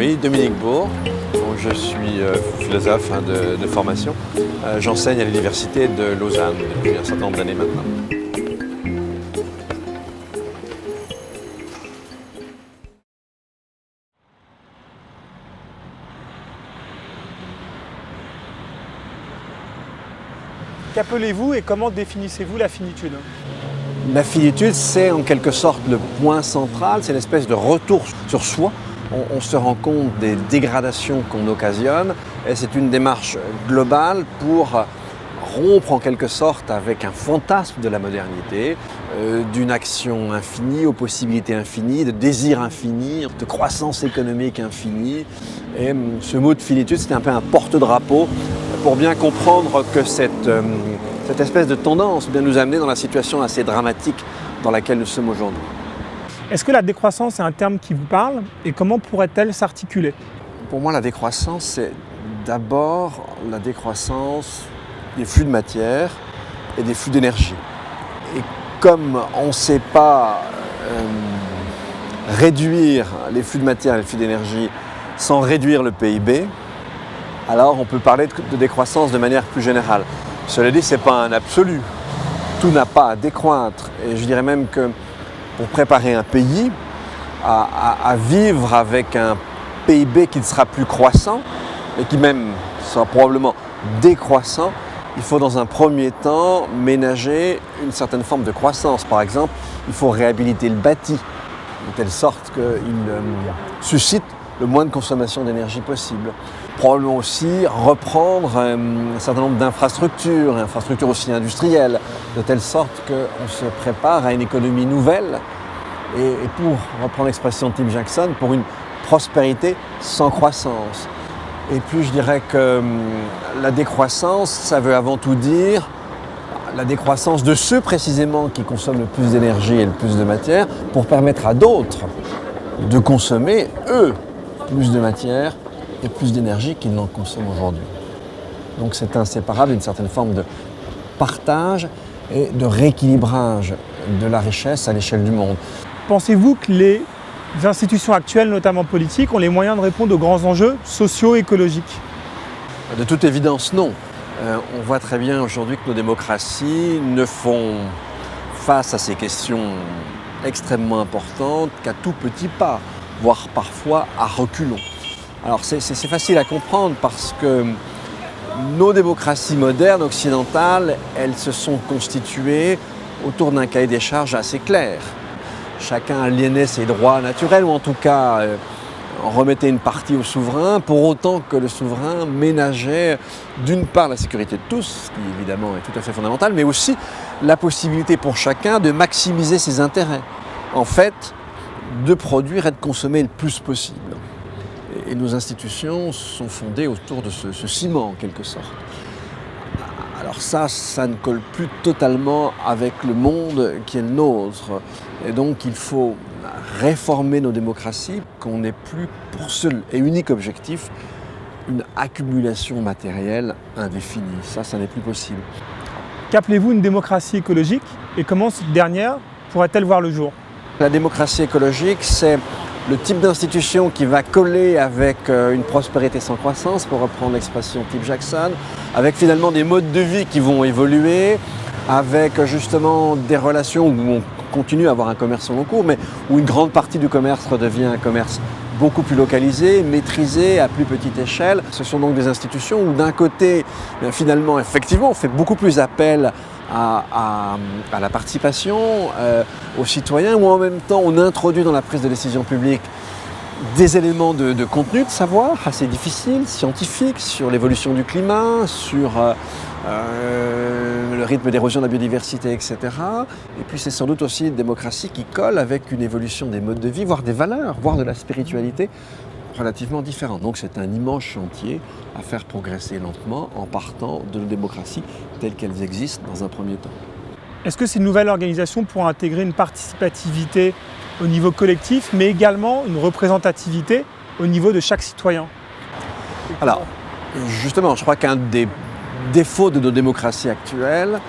Oui, Dominique Bourg. Donc, je suis philosophe de formation. J'enseigne à l'université de Lausanne depuis un certain nombre d'années maintenant. Qu'appelez-vous et comment définissez-vous la finitude? La finitude, c'est en quelque sorte le point central, c'est l'espèce de retour sur soi. On se rend compte des dégradations qu'on occasionne et c'est une démarche globale pour rompre en quelque sorte avec un fantasme de la modernité, d'une action infinie aux possibilités infinies, de désir infini, de croissance économique infinie. Et ce mot de finitude, c'est un peu un porte-drapeau pour bien comprendre que cette espèce de tendance vient nous amener dans la situation assez dramatique dans laquelle nous sommes aujourd'hui. Est-ce que la décroissance est un terme qui vous parle et comment pourrait-elle s'articuler? Pour moi, la décroissance, c'est d'abord la décroissance des flux de matière et des flux d'énergie. Et comme on ne sait pas réduire les flux de matière et les flux d'énergie sans réduire le PIB, alors on peut parler de décroissance de manière plus générale. Cela dit, ce n'est pas un absolu. Tout n'a pas à décroître. Et je dirais même que pour préparer un pays à vivre avec un PIB qui ne sera plus croissant, et qui même sera probablement décroissant, il faut dans un premier temps ménager une certaine forme de croissance. Par exemple, il faut réhabiliter le bâti, de telle sorte qu'il suscite le moins de consommation d'énergie possible. Probablement aussi reprendre un certain nombre d'infrastructures, infrastructures aussi industrielles, de telle sorte qu'on se prépare à une économie nouvelle et pour reprendre l'expression de Tim Jackson, pour une prospérité sans croissance. Et puis je dirais que la décroissance, ça veut avant tout dire la décroissance de ceux précisément qui consomment le plus d'énergie et le plus de matière pour permettre à d'autres de consommer, eux, plus de matière et plus d'énergie qu'ils n'en consomment aujourd'hui. Donc c'est inséparable d'une certaine forme de partage et de rééquilibrage de la richesse à l'échelle du monde. Pensez-vous que les institutions actuelles, notamment politiques, ont les moyens de répondre aux grands enjeux socio-écologiques? De toute évidence, non. On voit très bien aujourd'hui que nos démocraties ne font face à ces questions extrêmement importantes qu'à tout petit pas, voire parfois à reculons. Alors c'est facile à comprendre parce que nos démocraties modernes, occidentales, elles se sont constituées autour d'un cahier des charges assez clair. Chacun aliénait ses droits naturels, ou en tout cas en remettait une partie au souverain, pour autant que le souverain ménageait d'une part la sécurité de tous, ce qui évidemment est tout à fait fondamental, mais aussi la possibilité pour chacun de maximiser ses intérêts. En fait, de produire et de consommer le plus possible. Et nos institutions sont fondées autour de ce ciment, en quelque sorte. Alors ça ne colle plus totalement avec le monde qui est le nôtre. Et donc il faut réformer nos démocraties, qu'on n'ait plus pour seul et unique objectif une accumulation matérielle indéfinie. Ça n'est plus possible. Qu'appelez-vous une démocratie écologique et comment cette dernière pourrait-elle voir le jour? La démocratie écologique, c'est le type d'institution qui va coller avec une prospérité sans croissance, pour reprendre l'expression Tim Jackson, avec finalement des modes de vie qui vont évoluer, avec justement des relations où on continue à avoir un commerce au long cours, mais où une grande partie du commerce redevient un commerce beaucoup plus localisé, maîtrisé, à plus petite échelle. Ce sont donc des institutions où d'un côté, finalement, effectivement, on fait beaucoup plus appel à la participation, aux citoyens, où en même temps on introduit dans la prise de décision publique des éléments de contenu, de savoir assez difficiles, scientifiques, sur l'évolution du climat, sur le rythme d'érosion de la biodiversité, etc. Et puis c'est sans doute aussi une démocratie qui colle avec une évolution des modes de vie, voire des valeurs, voire de la spiritualité relativement différentes. Donc c'est un immense chantier à faire progresser lentement en partant de nos démocraties telles qu'elles existent dans un premier temps. Est-ce que ces nouvelles organisations pourront intégrer une participativité au niveau collectif, mais également une représentativité au niveau de chaque citoyen? Alors, justement, je crois qu'un des défauts de nos démocraties actuelles,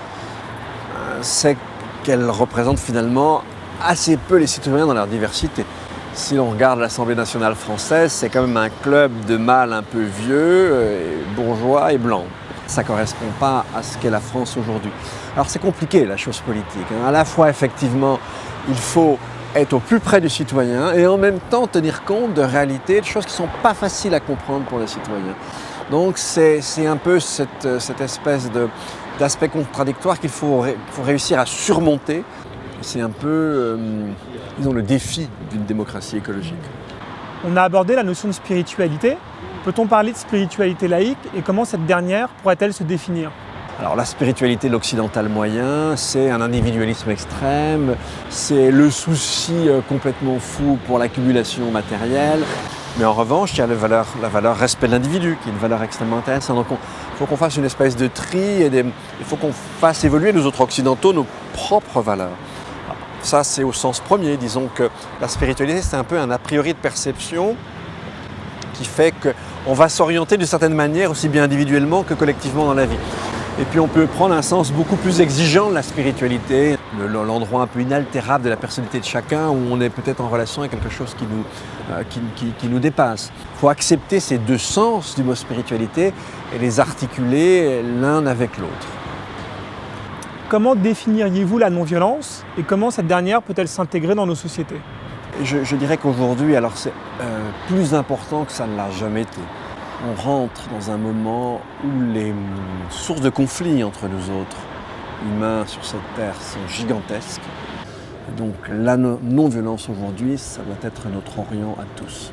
c'est qu'elles représentent finalement assez peu les citoyens dans leur diversité. Si l'on regarde l'Assemblée nationale française, c'est quand même un club de mâles un peu vieux, bourgeois et blancs. Ça ne correspond pas à ce qu'est la France aujourd'hui. Alors c'est compliqué la chose politique. À la fois effectivement, il faut être au plus près du citoyen et en même temps tenir compte de réalités, de choses qui ne sont pas faciles à comprendre pour les citoyens. Donc c'est un peu cette espèce d'aspect contradictoire qu'il faut réussir à surmonter. C'est un peu, disons, le défi d'une démocratie écologique. On a abordé la notion de spiritualité. Peut-on parler de spiritualité laïque et comment cette dernière pourrait-elle se définir ? Alors la spiritualité de l'occidental moyen, c'est un individualisme extrême, c'est le souci complètement fou pour l'accumulation matérielle. Mais en revanche, il y a la valeur respect de l'individu, qui est une valeur extrêmement intéressante. Donc il faut qu'on fasse une espèce de tri, il faut qu'on fasse évoluer nous autres occidentaux nos propres valeurs. Ça, c'est au sens premier. Disons que la spiritualité, c'est un peu un a priori de perception qui fait qu'on va s'orienter d'une certaine manière, aussi bien individuellement que collectivement dans la vie. Et puis on peut prendre un sens beaucoup plus exigeant de la spiritualité, l'endroit un peu inaltérable de la personnalité de chacun, où on est peut-être en relation avec quelque chose qui nous dépasse. Il faut accepter ces deux sens du mot spiritualité et les articuler l'un avec l'autre. Comment définiriez-vous la non-violence et comment cette dernière peut-elle s'intégrer dans nos sociétés ? Je dirais qu'aujourd'hui, alors c'est plus important que ça ne l'a jamais été. On rentre dans un moment où les sources de conflits entre nous autres humains sur cette terre sont gigantesques. Donc la non-violence aujourd'hui, ça doit être notre orient à tous.